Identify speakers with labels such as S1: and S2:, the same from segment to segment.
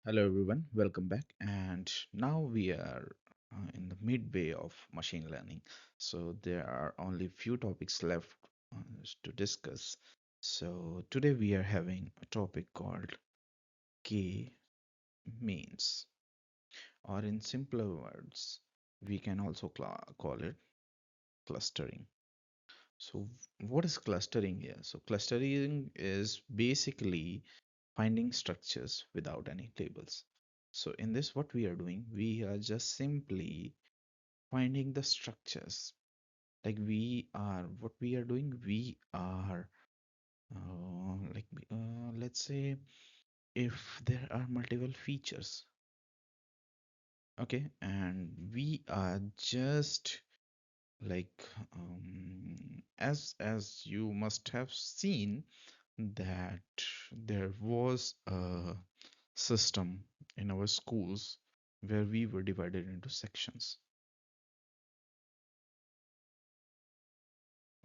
S1: Hello everyone, welcome back. And now we are in the midway of machine learning. So there are only few topics left to discuss. So today we are having a topic called K means, or in simpler words, we can also call it clustering. So what is clustering here? So clustering is basically finding structures without any labels. So in this, what we are doing, we are just simply finding the structures. What we are doing, we are, let's say, if there are multiple features, okay, and we are just like, as you must have seen that there was a system in our schools where we were divided into sections.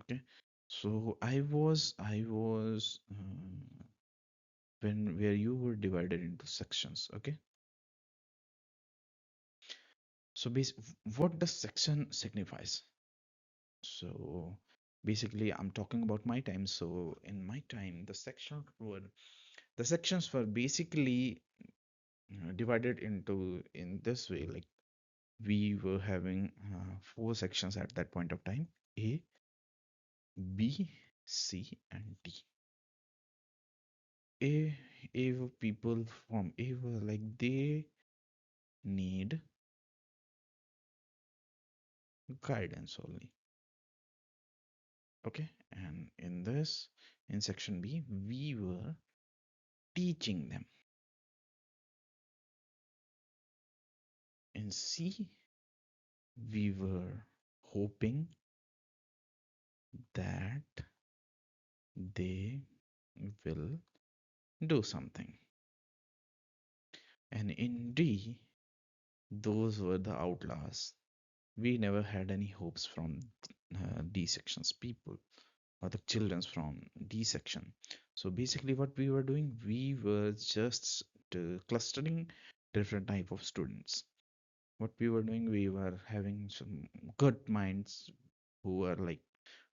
S1: Okay, so I was when where you were divided into sections. Okay, so what does section signifies? So basically, I'm talking about my time. So in my time, the sections were basically divided into in this way. Like we were having four sections at that point of time: A, B, C, and D. A, A were people from A were like they need guidance only. Okay, and in section B, we were teaching them. In C, we were hoping that they will do something. And in D, those were the outlaws. We never had any hopes from D sections people or the children's from D section. So basically, what we were doing, we were just clustering different type of students. What we were doing, we were having some good minds who were like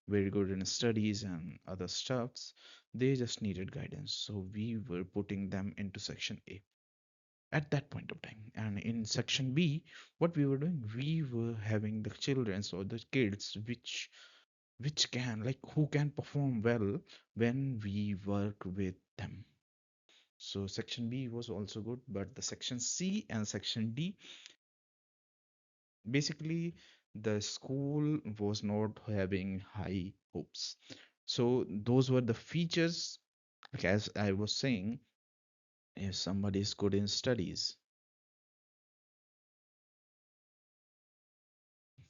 S1: very good in studies and other stuffs. They just needed guidance, so we were putting them into section A at that point of time. And in section B, what we were doing, we were having the childrens or the kids which can like who can perform well when we work with them. So section B was also good, but the section C and section D, basically the school was not having high hopes. So those were the features. Like as I was saying, if somebody is good in studies,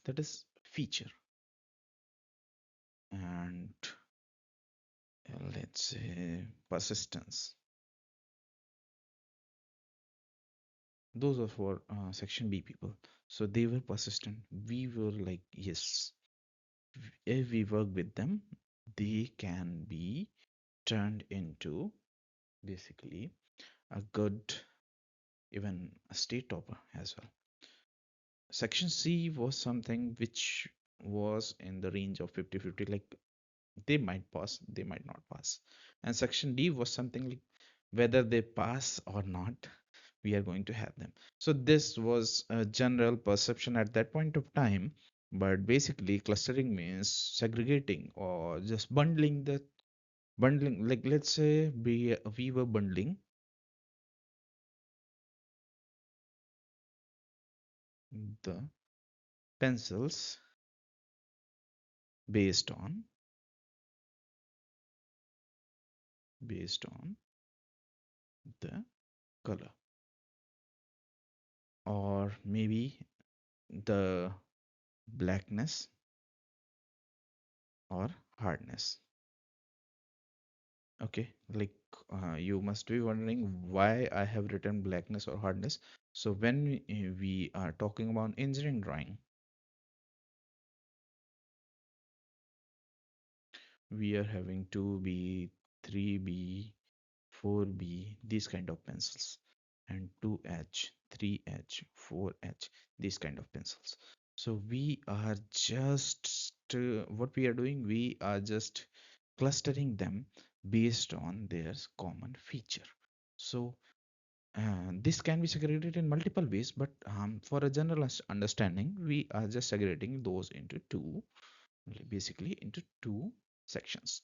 S1: that is feature. And let's say persistence. Those are for section B people. So they were persistent. We were like, yes, if we work with them, they can be turned into basically a good, even a state topper as well. Section C was something which was in the range of 50-50, like they might pass, they might not pass. And section D was something like whether they pass or not, we are going to have them. So this was a general perception at that point of time. But basically, clustering means segregating or just bundling. Like let's say we were bundling the pencils based on based on the color, or maybe the blackness or hardness. Okay, like you must be wondering why I have written blackness or hardness. So when we are talking about engineering drawing, we are having 2B, 3B, 4B, these kind of pencils. and 2H, 3H, 4H, these kind of pencils. So we are just what we are doing, we are just clustering them based on their common feature. So this can be segregated in multiple ways, but for a general understanding, we are just segregating those into two, basically into two sections.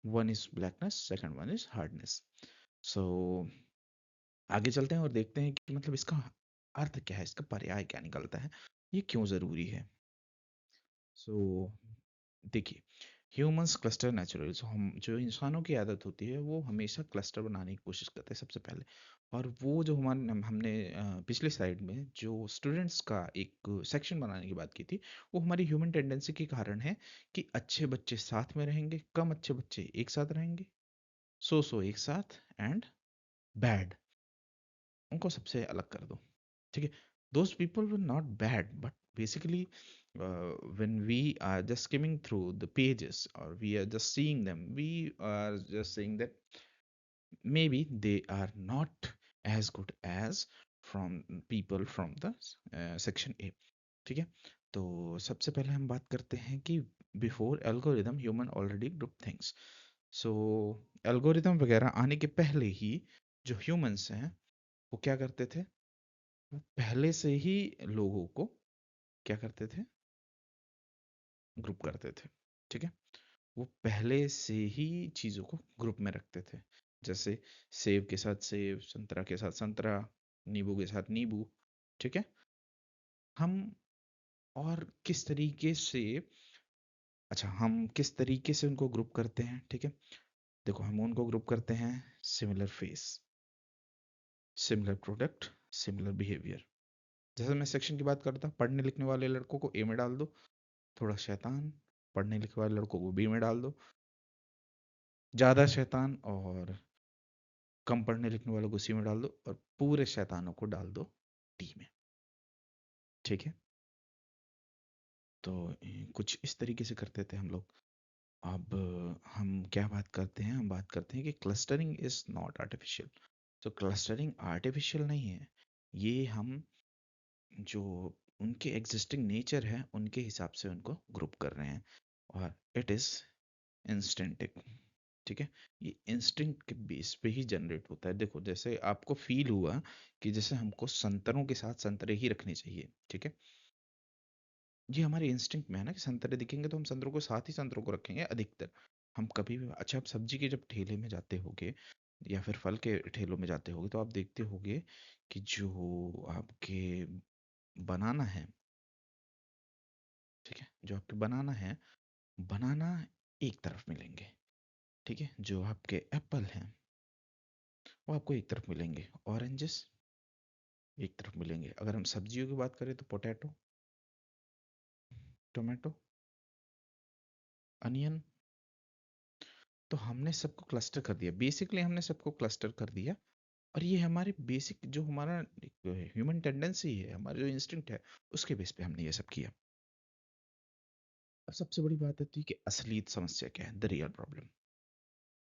S1: One is blackness, second one is hardness. So आगे चलते हैं और देखते हैं कि मतलब इसका अर्थ क्या है, इसका पर्याय क्या निकलता है, ये क्यों जरूरी है। सो देखिए, ह्यूमंस क्लस्टर नेचुरल, सो हम जो इंसानों की आदत होती है वो हमेशा क्लस्टर बनाने की कोशिश करते हैं सबसे पहले। और वो जो हमारे हमने पिछले स्लाइड में जो स्टूडेंट्स का एक सेक्शन बनाने की बात की थी, वो हमारी ह्यूमन टेंडेंसी के कारण है कि अच्छे बच्चे साथ में रहेंगे, कम अच्छे बच्चे एक साथ रहेंगे, सो एक साथ, एंड बैड उनको सबसे अलग कर दो। ठीक है, those people were not bad, but basically when we are just skimming through the pages or we are just seeing them, we are just saying that maybe they are not as good as from people from the section A। ठीक है, तो सबसे पहले हम बात करते हैं कि before algorithm human already group things. So algorithm वगैरह आने के पहले ही जो ह्यूमंस हैं वो क्या करते थे, वो पहले से ही लोगों को क्या करते थे, ग्रुप करते थे। ठीक है, वो पहले से ही चीज़ों को ग्रुप में रखते थे, जैसे सेब के साथ सेब, संतरा के साथ संतरा, नींबू के साथ नींबू। ठीक है, हम और किस तरीके से, अच्छा हम किस तरीके से उनको ग्रुप करते हैं। ठीक है, देखो हम उनको ग्रुप करते हैं similar face, similar product, similar behaviour. जैसे मैं सेक्शन की बात करता, पढ़ने लिखने वाले लड़कों को ए में डाल दो, थोड़ा शैतान पढ़ने लिखने वाले लड़कों को बी में डाल दो, ज़्यादा शैतान और कम पढ़ने लिखने वालों को सी में डाल दो, और पूरे शैतानों को डाल दो डी में। ठीक है, तो कुछ इस तरीके से करते थे हम लोग। अब हम क्या बात करते हैं, हम बात करते हैं कि क्लस्टरिंग इज नॉट आर्टिफिशियल। तो क्लस्टरिंग आर्टिफिशियल नहीं है, ये हम जो उनके एग्जिस्टिंग नेचर है उनके हिसाब से उनको ग्रुप कर रहे हैं, और इट इज इंस्टेंटिक। ठीक है, ये इंस्टिंक्ट के बेस पे ही जनरेट होता है। देखो जैसे आपको फील हुआ कि जैसे हमको संतरों के साथ संतरे ही रखने चाहिए। ठीक है, ये हमारे इंस्टिंक्ट में है ना कि संतरे दिखेंगे तो हम संतरों को साथ ही संतरों को रखेंगे अधिकतर। हम कभी भी, अच्छा आप सब्जी के जब ठेले में जाते होगे या फिर फल के ठेलों में जाते होगे तो आप देखते होगे कि जो आपके बनाना है, ठीक है, जो आपके बनाना है, बनाना एक तरफ मिलेंगे। ठीक है, जो आपके एप्पल हैं वो आपको एक तरफ मिलेंगे, ऑरेंजेस एक तरफ मिलेंगे। अगर हम सब्जियों की बात करें तो पोटैटो, टोमेटो, अनियन। तो हमने सबको क्लस्टर कर दिया, बेसिकली हमने सबको क्लस्टर कर दिया। और ये हमारे बेसिक जो हमारा ह्यूमन टेंडेंसी है, हमारा जो इंस्टिंक्ट है, उसके बेस पे हमने ये सब किया। अब सबसे बड़ी बात आती है कि असली समस्या क्या है, द रियल प्रॉब्लम।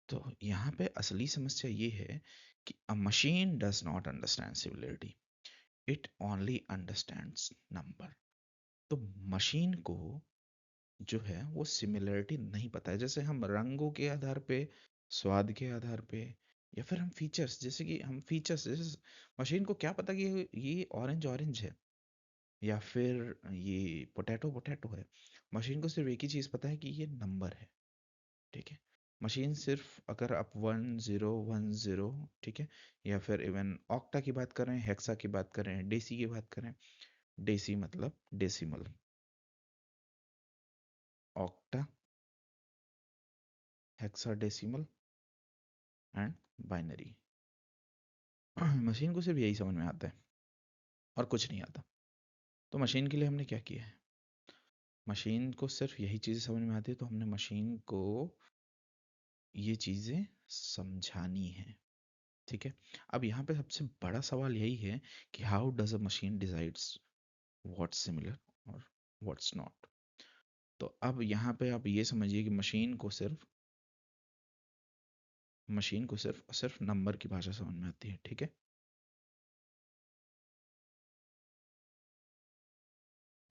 S1: तो यहाँ पे असली समस्या ये है कि अ machine does not understand similarity, it only understands number. तो मशीन को जो है वो सिमिलरिटी नहीं पता है। जैसे हम रंगों के आधार पे, स्वाद के आधार पे, या फिर हम फीचर्स, जैसे कि हम फीचर्स, जैसे मशीन को क्या पता कि ये ऑरेंज ऑरेंज है या फिर ये पोटैटो पोटैटो है। मशीन को सिर्फ एक ही चीज़ पता है कि ये नंबर है। ठीक है, मशीन सिर्फ, अगर आप 1010, ठीक है, या फिर इवन ऑक्टा की बात करें, हेक्सा की बात करें, डेसी की बात करें, डेसी मतलब decimal, octa, hexadecimal and binary. Machine को सिर्फ यही समझ में आता है और कुछ नहीं आता। तो मशीन के लिए हमने क्या किया है, मशीन को सिर्फ यही चीज़ें समझ में आती है, तो हमने मशीन को ये चीज़ें समझानी है। ठीक है, अब यहाँ पे सबसे बड़ा सवाल यही है कि how does a machine decides what's similar और व्हाट्स नॉट। तो अब यहाँ पे आप ये समझिए कि मशीन को सिर्फ सिर्फ नंबर की भाषा समझ में आती है। ठीक है,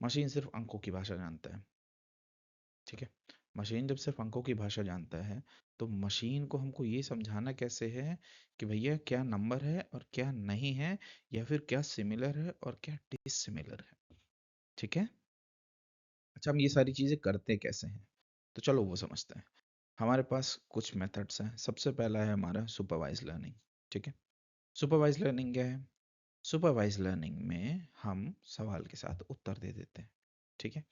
S1: मशीन सिर्फ अंकों की भाषा जानता है, ठीक है। मशीन जब सिर्फ अंकों की भाषा जानता है, तो मशीन को हमको ये समझाना कैसे है कि भैया क्या नंबर है और क्या नहीं है, या फिर क्या सिमिलर है और क्या डिसिमिलर है, ठीक है। अच्छा, हम ये सारी चीजें करते कैसे हैं, तो चलो वो समझते हैं। हमारे पास कुछ मेथड्स हैं। सबसे पहला है हमारा सुपरवाइज लर्निंग, ठीक है। सुपरवाइज लर्निंग क्या है? सुपरवाइज लर्निंग में हम सवाल के साथ उत्तर दे देते हैं, ठीक है।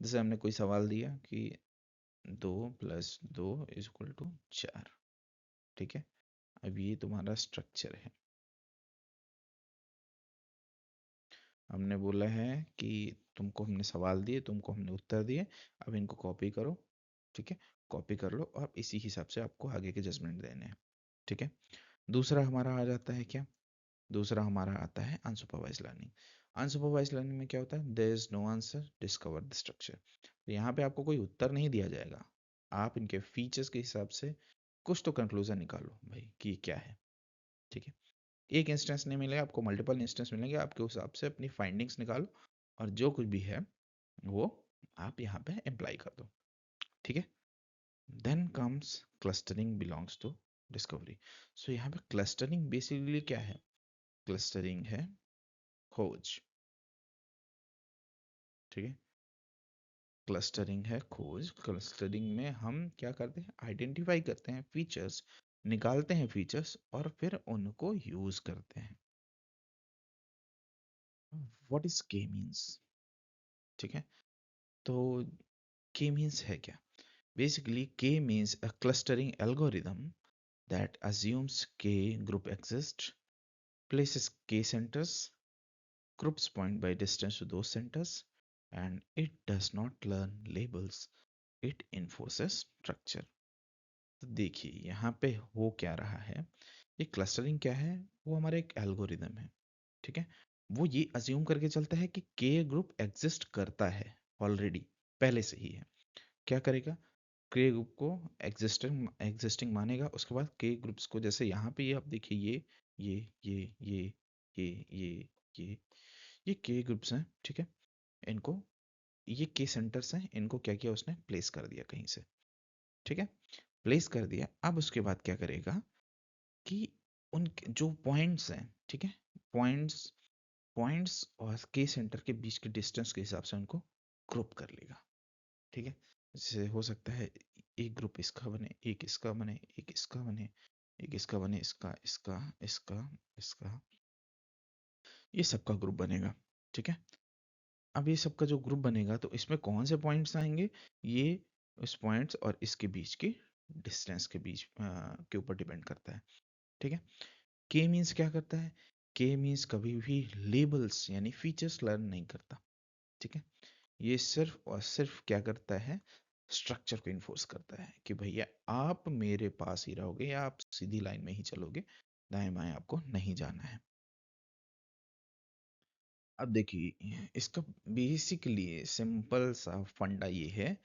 S1: जैसे हमने कोई सवाल दिया कि 2 + 2 = 4, ठीक है। अब ये तुम्हारा स्ट्रक्चर है। हमने बोला है कि तुमको हमने सवाल दिए, तुमको हमने उत्तर दिए, अब इनको कॉपी करो, ठीक है। कॉपी कर लो और इसी हिसाब से आपको आगे के जजमेंट देने हैं, ठीक है। दूसरा हमारा आ जाता है क्या? दूसरा हमारा आता है अनसुपरवाइज लर्निंग। अनसुपरवाइज लर्निंग में क्या होता है? There is no answer, discover the structure. यहाँ पे आपको कोई उत्तर नहीं दिया जाएगा, आप इनके फीचर्स के हिसाब से कुछ तो कंक्लूजन निकालो भाई कि ये क्या है, ठीक है। एक इंस्टेंस नहीं मिलेगा आपको, मल्टीपल इंस्टेंस मिलेंगे, आपके हिसाब से अपनी फाइंडिंग्स निकालो और जो कुछ भी है वो आप यहाँ पे अप्लाई कर दो, ठीक है। Then comes clustering belongs to discovery. So यहाँ पे क्लस्टरिंग बेसिकली क्या है? क्लस्टरिंग है खोज, ठीक है। क्लस्टरिंग है खोज। क्लस्टरिंग में हम क्या करते हैं? आइडेंटिफाई करते हैं फीचर्स, निकालते हैं फीचर्स और फिर उनको यूज करते हैं। व्हाट इज के मीन्स, ठीक है। तो के मीन्स है क्या? बेसिकली के means a clustering algorithm that assumes k group exists, places k centers, groups point by distance to those centers, and it does not learn labels, it enforces structure। तो देखिए यहाँ पे हो क्या रहा है, ये क्लस्टरिंग क्या है? वो हमारा एक एल्गोरिदम है, ठीक है। वो ये अज्यूम करके चलता है कि के ग्रुप एग्जिस्ट करता है ऑलरेडी, पहले से ही है। क्या करेगा? के ग्रुप को एग्जिस्टिंग एग्जिस्टिंग मानेगा, उसके बाद के ग्रुप्स को, जैसे यहाँ पे ये आप देखिए ये ये ये ये ये ये ये के ग्रुप्स हैं, ठीक है। इनको, ये के सेंटर्स हैं, इनको क्या किया उसने? प्लेस कर दिया कहीं से, ठीक है। प्लेस कर दिया। अब उसके बाद क्या करेगा कि उन जो पॉइंट्स हैं, ठीक है, पॉइंट्स पॉइंट्स और के सेंटर के बीच के डिस्टेंस के हिसाब से उनको ग्रुप कर लेगा, ठीक है। जैसे हो सकता है एक ग्रुप इसका बने, एक इसका बने, एक इसका बने, एक इसका बने, इसका इसका इसका इसका, ये सबका ग्रुप बनेगा, ठीक है। अब ये सबका जो ग्रुप बनेगा तो इसमें कौन से पॉइंट्स आएंगे? ये इस पॉइंट्स और इसके बीच की डिस्टेंस के बीच के ऊपर डिपेंड करता है, ठीक है। के मीन्स क्या करता है? के मीन्स कभी भी लेबल्स यानी फीचर्स लर्न नहीं करता, ठीक है। ये सिर्फ और सिर्फ क्या करता है? स्ट्रक्चर को इन्फोर्स करता है कि भैया आप मेरे पास ही रहोगे या आप सीधी लाइन में ही चलोगे, दाएं बाएं आपको नहीं जाना है। अब देखिए इसका बेसिकली सिंपल सा फंडा ये है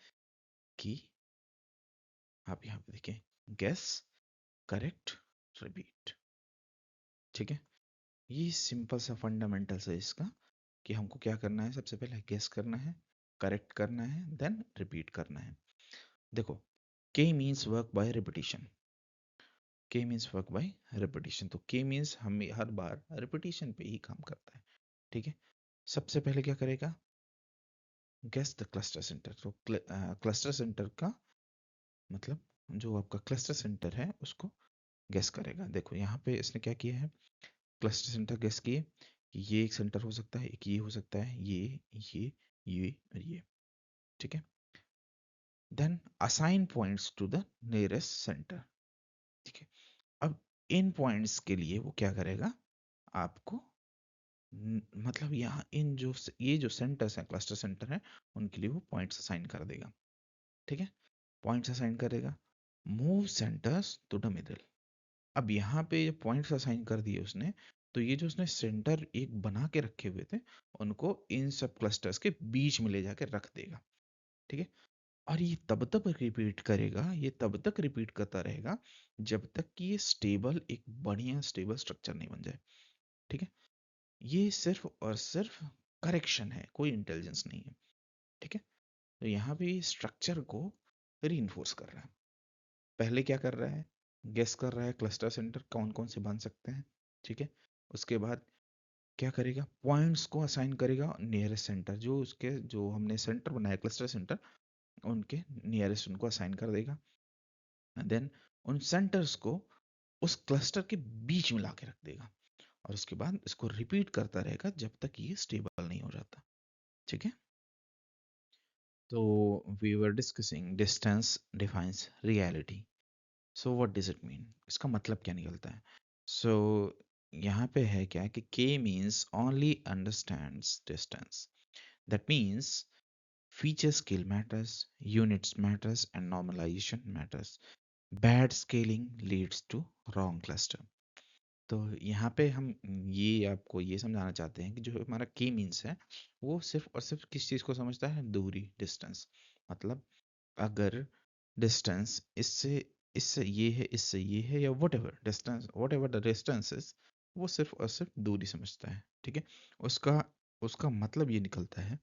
S1: कि आप यहाँ पे देखिए, गेस, करेक्ट, रिपीट, ठीक है। ये सिंपल सा फंडामेंटल्स है इसका कि हमको क्या करना है? सबसे पहले गेस करना है, करेक्ट करना है, देन रिपीट करना है। देखो, K means work by repetition. के मीन्स वर्क बाय रिपीटिशन, तो के मीन्स हमें हर बार रिपीटिशन पे ही काम करता है, ठीक है। सबसे पहले क्या करेगा? Guess the cluster centre. तो क्लस्टर सेंटर का मतलब, जो आपका क्लस्टर सेंटर है उसको गेस करेगा। देखो यहाँ पे इसने क्या किया है? क्लस्टर सेंटर गेस किए कि ये एक सेंटर हो सकता है, एक ये हो सकता है, ये ये और ये, ठीक है। Then assign points to the nearest centre, ठीक है। अब इन पॉइंट्स के लिए वो क्या करेगा? आपको मतलब यहाँ इन जो ये जो सेंटर्स हैं, क्लस्टर सेंटर हैं, उनके लिए वो पॉइंट्स असाइन कर देगा, ठीक है। पॉइंट्स असाइन करेगा। Move centres to the middle. अब यहाँ पे ये पॉइंट्स असाइन कर दिए उसने, तो ये जो उसने सेंटर एक बना के रखे हुए थे, उनको इन सब क्लस्टर्स के बीच में ले जाके रख देगा, ठीक है। और ये तब तक रिपीट करेगा, ये तब तक रिपीट करता रहेगा जब तक कि ये स्टेबल, एक बढ़िया स्टेबल स्ट्रक्चर नहीं बन जाए, ठीक है। ये सिर्फ और सिर्फ करेक्शन है, कोई इंटेलिजेंस नहीं है। ठीक है, तो यहाँ पे स्ट्रक्चर को रीइंफोर्स कर रहा है। पहले क्या कर रहा है, गेस कर रहा है क्लस्टर सेंटर कौन कौन से बन सकते हैं। ठीक है, उसके बाद क्या करेगा, पॉइंट्स को असाइन करेगा नियरेस्ट सेंटर, जो उसके जो हमने सेंटर बनाया क्लस्टर सेंटर, उनके नियरेस्ट उनको असाइन कर देगा। देन उन सेंटर्स को उस क्लस्टर के बीच में ला के रख देगा, और उसके बाद इसको रिपीट करता रहेगा जब तक ये स्टेबल नहीं हो जाता। ठीक है, तो we were discussing distance defines reality. So what does it mean, इसका मतलब क्या निकलता है। सो यहाँ पे है क्या कि k means only understands distance, that means feature scale matters, units matters, and normalization matters. Bad scaling leads to wrong cluster. तो यहाँ पे हम ये आपको ये समझाना चाहते हैं कि जो हमारा k मीन्स है वो सिर्फ और सिर्फ किस चीज़ को समझता है, दूरी, डिस्टेंस। मतलब अगर डिस्टेंस इससे ये है, इससे ये है, या what ever the distance is, वो सिर्फ और सिर्फ दूरी समझता है। ठीक है, उसका उसका मतलब ये निकलता है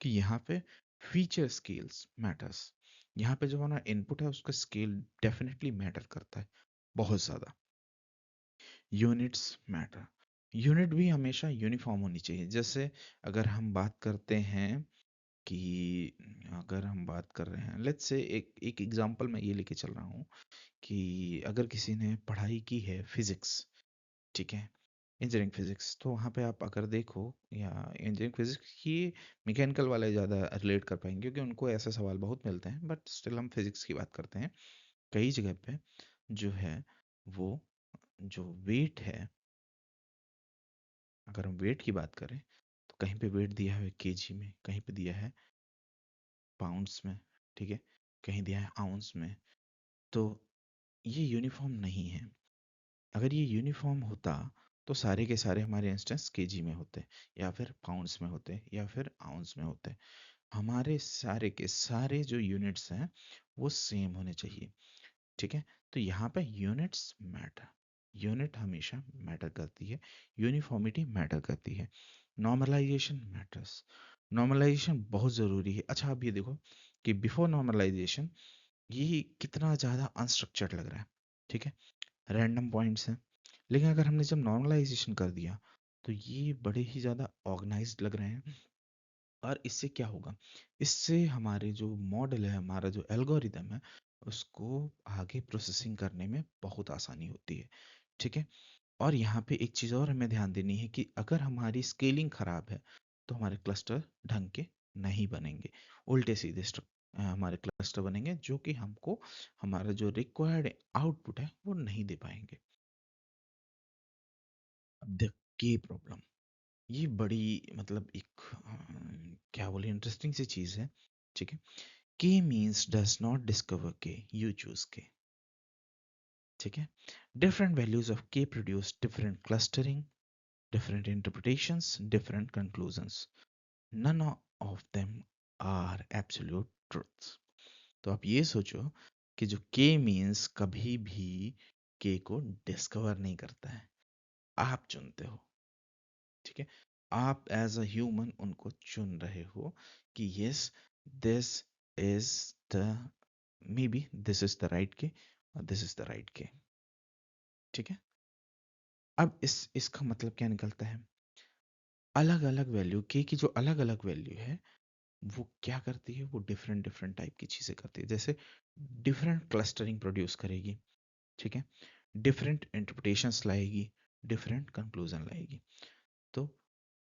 S1: कि यहाँ पे फीचर स्केल्स मैटर्स, यहाँ पे जो हमारा इनपुट है उसका स्केल डेफिनेटली मैटर करता है बहुत ज़्यादा। यूनिट्स मैटर, यूनिट भी हमेशा यूनिफॉर्म होनी चाहिए। जैसे अगर हम बात करते हैं कि अगर हम बात कर रहे हैं, लेट्स से एक एक एग्जांपल मैं ये लेके चल रहा हूँ कि अगर किसी ने पढ़ाई की है फिजिक्स, ठीक है, इंजीनियरिंग फिजिक्स, तो वहाँ पे आप अगर देखो, या इंजीनियरिंग फिजिक्स की मैकेनिकल वाले ज़्यादा रिलेट कर पाएंगे क्योंकि उनको ऐसे सवाल बहुत मिलते हैं, बट स्टिल हम फिजिक्स की बात करते हैं। कई जगह पे जो है वो जो वेट है, अगर हम वेट की बात करें तो कहीं पे वेट दिया है केजी में, कहीं पे दिया है पाउंड्स में, ठीक है, कहीं दिया है आउंस में। तो ये यूनिफॉर्म नहीं है। अगर ये यूनिफॉर्म होता तो सारे के सारे हमारे इंस्टेंस केजी में होते, या फिर पाउंड्स में होते, या फिर आउंस में होते। हमारे सारे के सारे जो यूनिट्स हैं वो सेम होने चाहिए। ठीक है, तो यहाँ पे यूनिट्स मैटर, यूनिट हमेशा मैटर करती है, यूनिफॉर्मिटी मैटर करती है, नॉर्मलाइजेशन मैटर्स, नॉर्मलाइजेशन बहुत ज़रूरी है। अच्छा आप ये देखो कि बिफोर नॉर्मलाइजेशन ये कितना ज़्यादा अनस्ट्रक्चर्ड लग रहा है। ठीक है, रैंडम पॉइंट्स हैं, लेकिन अगर हमने जब नॉर्मलाइजेशन कर दिया तो ये बड़े ही ज़्यादा ऑर्गेनाइज्ड लग रहे हैं। और इससे क्या होगा, इससे हमारे जो मॉडल है, हमारा जो एल्गोरिदम है, उसको आगे प्रोसेसिंग करने में बहुत आसानी होती है। ठीक है, और यहाँ पे एक चीज़ और हमें ध्यान देनी है कि अगर हमारी स्केलिंग खराब है तो हमारे क्लस्टर ढंग के नहीं बनेंगे, उल्टे सीधे हमारे क्लस्टर बनेंगे जो कि हमको हमारा जो रिक्वायर्ड आउटपुट है वो नहीं दे पाएंगे। अब द की प्रॉब्लम, ये बड़ी मतलब एक क्या बोले इंटरेस्टिंग सी चीज़ है। ठीक है, K means does not discover K, you choose K. ठीक है, different values of K produce different clustering, different interpretations, different conclusions. None of them are absolute truths. तो आप ये सोचो कि जो K means कभी भी K को डिस्कवर नहीं करता है, आप चुनते हो। ठीक है, आप एज अ ह्यूमन उनको चुन रहे हो कि yes this is the, may be this is the right के, और दिस इज द राइट के। ठीक है, अब इसका मतलब क्या निकलता है, अलग अलग वैल्यू के की जो अलग अलग वैल्यू है वो क्या करती है, वो डिफरेंट डिफरेंट टाइप की चीज़ें करती है। जैसे डिफरेंट क्लस्टरिंग प्रोड्यूस करेगी, ठीक है, डिफरेंट इंटरप्रिटेशंस लाएगी, डिफरेंट कंक्लूजन लाएगी। तो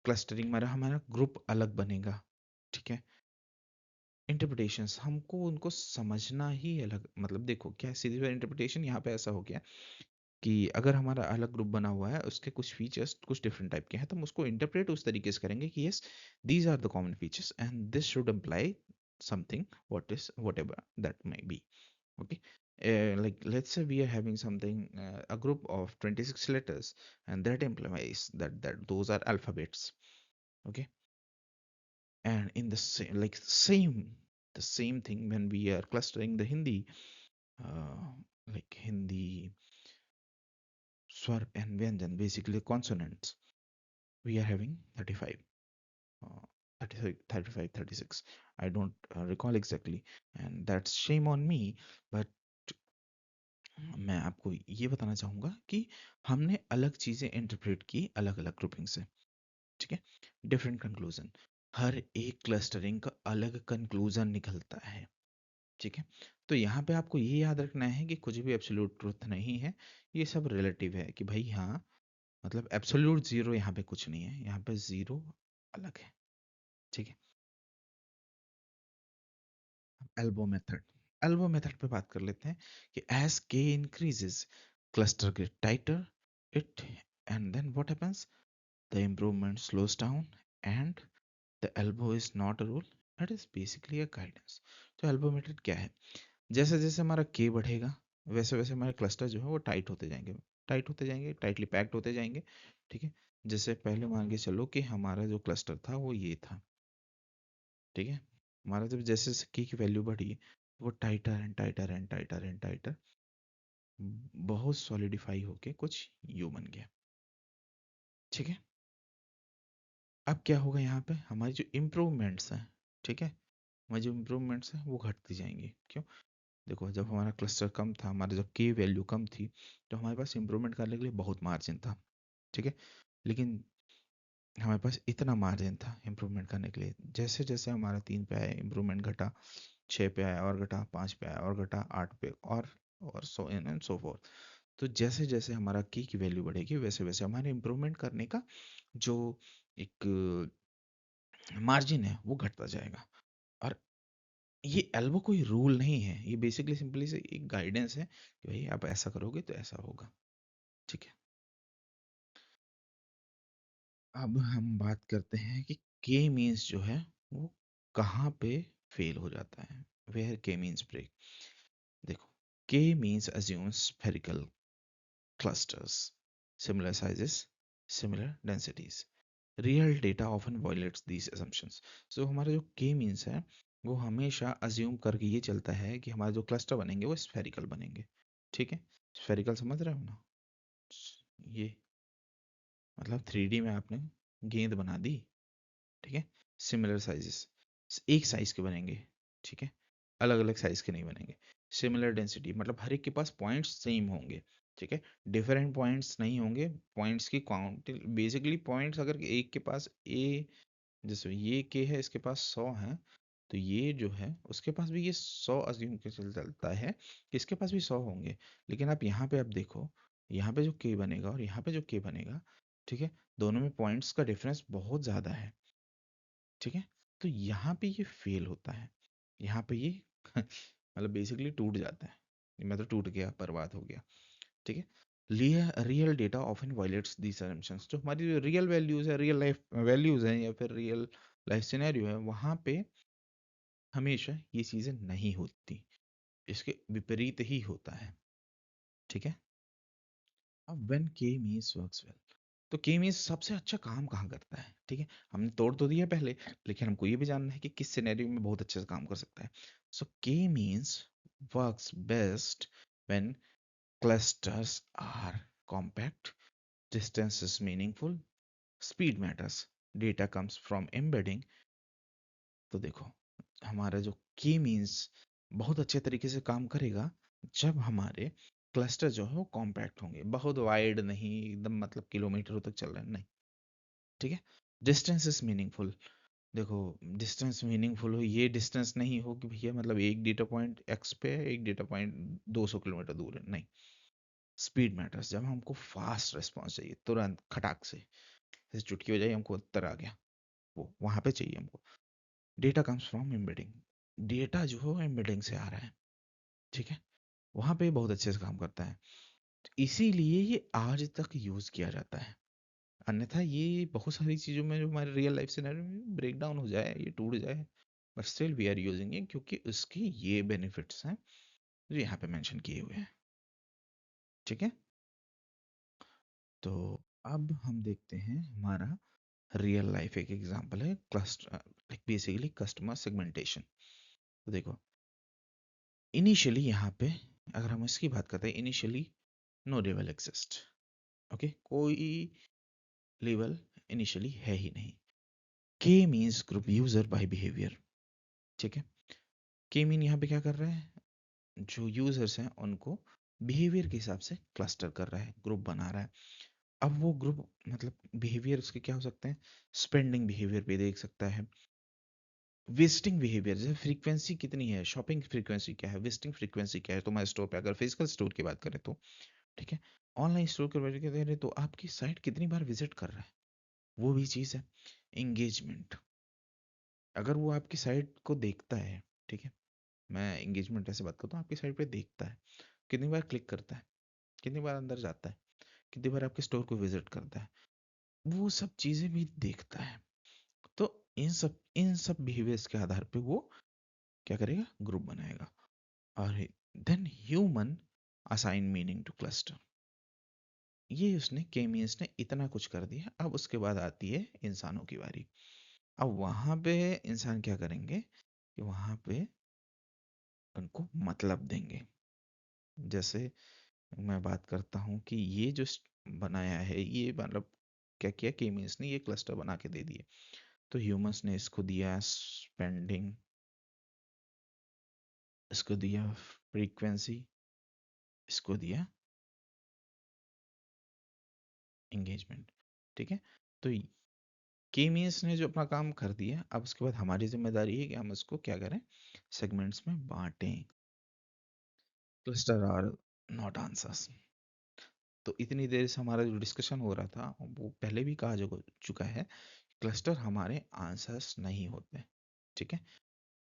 S1: क्लस्टरिंग हमारा हमारा ग्रुप अलग बनेगा। ठीक है, इंटरप्रिटेशंस हमको उनको समझना ही अलग, मतलब देखो क्या सीधी इंटरप्रिटेशन यहाँ पे ऐसा हो गया कि अगर हमारा अलग ग्रुप बना हुआ है, उसके कुछ फीचर्स कुछ डिफरेंट टाइप के हैं, तो हम उसको इंटरप्रेट उस तरीके से करेंगे कि yes these are the common features and this should imply something whatever that may be. Okay, like let's say we are having something, a group of 26 letters, and that implies that those are alphabets. Okay, and in the same, like same, the same thing when we are clustering the Hindi, uh, like Hindi swar and vyanjan, basically consonants, we are having 35. 35, 36, I don't recall exactly, and that's shame on me. But मैं आपको ये बताना चाहूँगा कि हमने अलग चीज़ें interpret की अलग अलग ग्रुपिंग से, ठीक है, डिफरेंट कंक्लूजन, हर एक क्लस्टरिंग का अलग कंक्लूजन निकलता है, ठीक है। तो यहाँ पे आपको ये याद रखना है कि कुछ भी एब्सोल्यूट ट्रुथ नहीं है, ये सब रिलेटिव है कि भाई हाँ, मतलब एब्सोल्यूट जीरो यहाँ पे कुछ नहीं है, यहाँ पे जीरो अलग है, ठीक है। एल्बो मेथड, एल्बो मेथड पे बात कर लेते हैं कि as K increases cluster get tighter, it and then what happens, the improvement slows down and the elbow is not a rule, it is basically a guidance. तो elbow method क्या है, जैसे जैसे हमारा के बढ़ेगा वैसे वैसे हमारे क्लस्टर जो है वो टाइट होते जाएंगे, टाइट होते जाएंगे, टाइटली पैक्ड होते जाएंगे, ठीक है। जैसे पहले मान के चलो कि हमारा जो क्लस्टर था वो ये था, ठीक है। हमारा जब जैसे जैसे की वैल्यू बढ़ी, वो tighter and tighter and tighter and tighter, बहुत सॉलिडिफाई होके कुछ यू बन गया, ठीक है। अब क्या होगा यहाँ पे, हमारी जो इम्प्रूवमेंट्स हैं, ठीक है, हमारी जो इम्प्रूवमेंट्स हैं वो घटती जाएंगी, क्यों, देखो जब हमारा क्लस्टर कम था, हमारी जब के वैल्यू कम थी, तो हमारे पास इम्प्रूवमेंट करने के लिए बहुत मार्जिन था, ठीक है। लेकिन हमारे पास इतना मार्जिन था इम्प्रूवमेंट करने के लिए, जैसे जैसे हमारा 3 पे आया इम्प्रूवमेंट घटा, 6 पे आया और घटा, 5 पे आया और घटा, 8 पे और सो इन एंड सो फोर्थ। तो जैसे जैसे हमारा की वैल्यू बढ़ेगी वैसे वैसे हमारे इम्प्रूवमेंट करने का जो एक मार्जिन है वो घटता जाएगा। और ये एल्बो कोई रूल नहीं है, ये बेसिकली सिंपली से एक गाइडेंस है कि भाई आप ऐसा करोगे तो ऐसा होगा, ठीक है। अब हम बात करते हैं कि के मीन्स जो है वो कहाँ पे फेल हो जाता है, वेयर के मीन्स ब्रेक। देखो, K means assumes spherical clusters, similar sizes, similar densities. Real data often violates these assumptions. So हमारा जो के मीन्स है वो हमेशा अज्यूम करके ये चलता है कि हमारे जो क्लस्टर बनेंगे वो स्फेरिकल बनेंगे, ठीक है। स्फेरिकल समझ रहे हो ना, ये मतलब 3D में आपने गेंद बना दी, ठीक है। सिमिलर साइजेस, एक साइज के बनेंगे, ठीक है, अलग अलग साइज के नहीं बनेंगे। सिमिलर डेंसिटी मतलब हर एक के पास पॉइंट्स सेम होंगे, ठीक है, डिफरेंट पॉइंट्स नहीं होंगे। पॉइंट्स की काउंट बेसिकली, पॉइंट्स अगर एक के पास ए, जैसे ये के है इसके पास 100 है, तो ये जो है उसके पास भी ये 100 अज्यूम के चलता है कि इसके पास भी 100 होंगे। लेकिन आप यहाँ पे आप देखो, यहाँ पे जो के बनेगा और यहाँ पे जो के बनेगा, ठीक है, दोनों में पॉइंट्स का डिफरेंस बहुत ज़्यादा है, ठीक है। तो यहाँ पे ये फेल होता है, यहाँ पे ये मतलब बेसिकली टूट जाता है, मैं तो टूट गया, बर्बाद हो गया, ठीक है। रियल डेटा ऑफन वायलेट्स दीस assumptions, जो हमारी रियल वैल्यूज है, रियल लाइफ वैल्यूज हैं या फिर रियल लाइफ सिनेरियो है, वहाँ पे हमेशा ये चीज़ें नहीं होती, इसके विपरीत ही होता है, ठीक है। अब व्हेन के मींस वर्क्स वेल, तो के मींस सबसे अच्छा काम कहाँ करता है, ठीक है। हमने तोड़ तो दिया पहले, लेकिन हमको ये भी जानना है कि किस सिनेरियो में बहुत अच्छे से काम कर सकता है। So K means works best when clusters are compact, distance is meaningful, speed matters, data comes from embedding। तो देखो, हमारा जो की मीन्स बहुत अच्छे तरीके से काम करेगा जब हमारे क्लस्टर जो है वो कॉम्पैक्ट होंगे, बहुत वाइड नहीं एकदम, मतलब किलोमीटरों तक चल रहे हैं नहीं, ठीक है। डिस्टेंस इज मीनिंगफुल, देखो डिस्टेंस मीनिंगफुल हो, ये डिस्टेंस नहीं हो कि भैया मतलब एक डेटा पॉइंट एक्स पे है, एक डेटा पॉइंट 200 किलोमीटर दूर है, नहीं। स्पीड मैटर्स, जब हमको फास्ट रिस्पॉन्स चाहिए, तुरंत खटाक से, जैसे चुटकी हो जाए हमको उत्तर आ गया, वो वहां पे चाहिए हमको। Data comes from embedding, data जो है एम्बेडिंग से आ रहा है, ठीक है, वहां पे बहुत अच्छे से काम करता है, इसीलिए ये आज तक यूज किया जाता है। अन्यथा ये बहुत सारी चीजों में जो हमारे रियल लाइफ सिनेरियो में ब्रेक डाउन हो जाए, ये टूट जाए, but still we are using it क्योंकि उसके ये बेनिफिट्स हैं जो यहाँ पे मेंशन किए हुए हैं, ठीक है। तो अब हम देखते हैं हमारा रियल लाइफ एक एग्जांपल है cluster, like basically customer segmentation. तो देखो, इनिशियली यहाँ पे अगर हम इसकी बात करते हैं, initially no level exist, okay, कोई लेवल इनिशियली है ही नहीं, K means group user by behaviour, ठीक है। के मीन यहाँ पे क्या कर रहा है, जो यूजर्स हैं उनको बिहेवियर के हिसाब से क्लस्टर कर रहा है, ग्रुप बना रहा है। अब वो ग्रुप मतलब बिहेवियर उसके क्या हो सकते हैं, स्पेंडिंग बिहेवियर पे देख सकता है, विजिटिंग बिहेवियर जैसे फ्रीक्वेंसी कितनी है, शॉपिंग फ्रीक्वेंसी क्या है, विजिटिंग फ्रीक्वेंसी क्या है तुम्हारे स्टोर पे, अगर फिजिकल स्टोर की बात करें तो, ठीक है। ऑनलाइन स्टोर की बात करें तो आपकी साइट कितनी बार विजिट कर रहा है, वो भी चीज़ है। एंगेजमेंट, अगर वो आपकी साइट को देखता है, ठीक है, मैं एंगेजमेंट ऐसे बात करता हूँ, आपकी साइट पे देखता है, कितनी बार क्लिक करता है, कितनी बार अंदर जाता है, कितनी बार आपके स्टोर को विजिट करता है, वो सब चीज़ें भी देखता है। तो इन सब बिहेवियर्स के आधार पे वो क्या करेगा, ग्रुप बनाएगा। और then human assign meaning to cluster, ये उसने के मीन्स ने इतना कुछ कर दिया। अब उसके बाद आती है इंसानों की बारी। अब वहां पे इंसान क्या करेंगे कि वहां पे उनको मतलब देंगे। जैसे मैं बात करता हूँ कि ये जो बनाया है, ये मतलब क्या किया के मीन्स ने, ये क्लस्टर बना के दे दिए। तो ह्यूमंस ने इसको दिया स्पेंडिंग, इसको दिया फ्रीक्वेंसी, इसको दिया एंगेजमेंट, ठीक है। तो के मीन्स ने जो अपना काम कर दिया, अब उसके बाद हमारी जिम्मेदारी है कि हम उसको क्या करें, सेगमेंट्स में बांटें। Cluster are not answers. तो इतनी देर से हमारा जो डिस्कशन हो रहा था वो पहले भी कहा जा चुका है, क्लस्टर हमारे आंसर्स नहीं होते, ठीक है।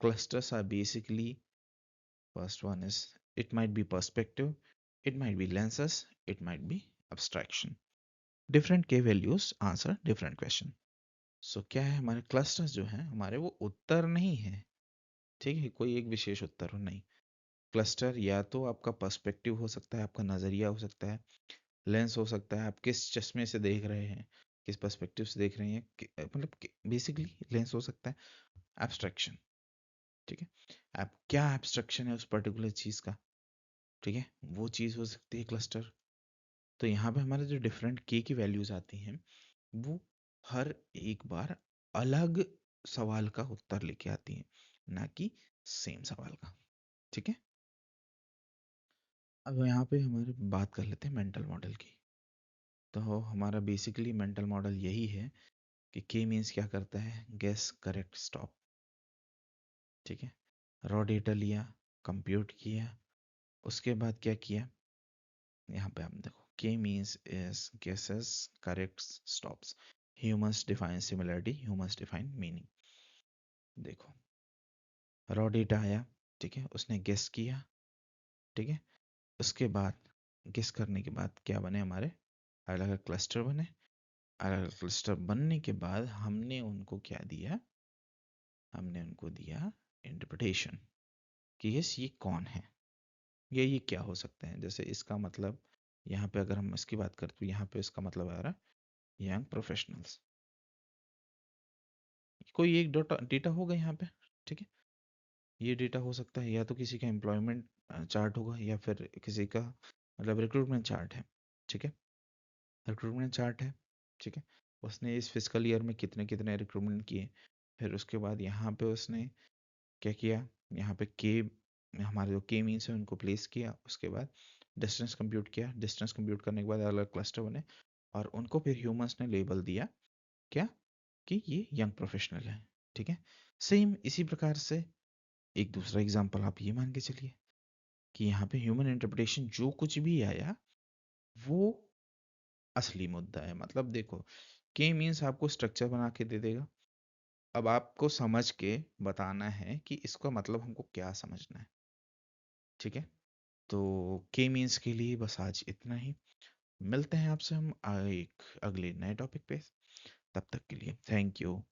S1: Clusters are basically, first one is it might be perspective, it might be lenses, it might be abstraction. Different के values answer different question. So क्या है, हमारे क्लस्टर्स जो हैं हमारे, वो उत्तर नहीं है, ठीक है, कोई एक विशेष उत्तर हो नहीं। क्लस्टर या तो आपका पर्सपेक्टिव हो सकता है, आपका नज़रिया हो सकता है, लेंस हो सकता है, आप किस चश्मे से देख रहे हैं, किस पर्सपेक्टिव से देख रहे हैं, मतलब बेसिकली लेंस हो सकता है। एब्स्ट्रैक्शन, ठीक है, आप क्या एब्स्ट्रैक्शन है उस पर्टिकुलर चीज़ का, ठीक है, वो चीज़ हो सकती है क्लस्टर। तो यहाँ पे हमारे जो डिफरेंट के की वैल्यूज आती हैं, वो हर एक बार अलग सवाल का उत्तर लेके आती हैं, ना कि सेम सवाल का, ठीक है। अब यहाँ पे हमारे बात कर लेते हैं मेंटल मॉडल की। तो हमारा बेसिकली मेंटल मॉडल यही है कि के मीन्स क्या करता है, गेस करेक्ट स्टॉप, ठीक है। रॉ डेटा लिया, कंप्यूट किया, उसके बाद क्या किया, यहाँ पे आप देखो K means is guesses correct stops, humans define similarity, humans define meaning. देखो रॉ डेटा आया, ठीक है, उसने गेस किया, ठीक है, उसके बाद गेस करने के बाद क्या बने हमारे, अलग अलग क्लस्टर बने। अलग अलग क्लस्टर बनने के बाद हमने उनको क्या दिया, हमने उनको दिया इंटरप्रिटेशन, कि यस ये कौन है, ये क्या हो सकते हैं। जैसे इसका मतलब, यहाँ पे अगर हम इसकी बात करें तो यहाँ पे इसका मतलब आ रहा है यंग प्रोफेशनल्स, कोई एक डेटा डेटा होगा यहाँ पे, ठीक है। ये डेटा हो सकता है या तो किसी का एम्प्लॉयमेंट चार्ट होगा, या फिर किसी का मतलब रिक्रूटमेंट चार्ट है, ठीक है, रिक्रूटमेंट चार्ट है, ठीक है। उसने इस फिजिकल ईयर में कितने कितने रिक्रूटमेंट किए, फिर उसके बाद यहाँ पे उसने क्या किया, यहाँ पे के, हमारे जो के मीन्स है उनको प्लेस किया, उसके बाद डिस्टेंस कंप्यूट किया, डिस्टेंस कंप्यूट करने के बाद अलग अलग क्लस्टर बने, और उनको फिर ह्यूमंस ने लेबल दिया क्या, कि ये यंग प्रोफेशनल है, ठीक है। सेम इसी प्रकार से एक दूसरा एग्जांपल आप ये मान के चलिए कि यहाँ पे ह्यूमन इंटरप्रिटेशन जो कुछ भी आया वो असली मुद्दा है। मतलब देखो के मीन्स आपको स्ट्रक्चर बना के दे देगा, अब आपको समझ के बताना है कि इसका मतलब हमको क्या समझना है, ठीक है। तो के मीन्स के लिए बस आज इतना ही, मिलते हैं आपसे हम एक अगले नए टॉपिक पे, तब तक के लिए थैंक यू।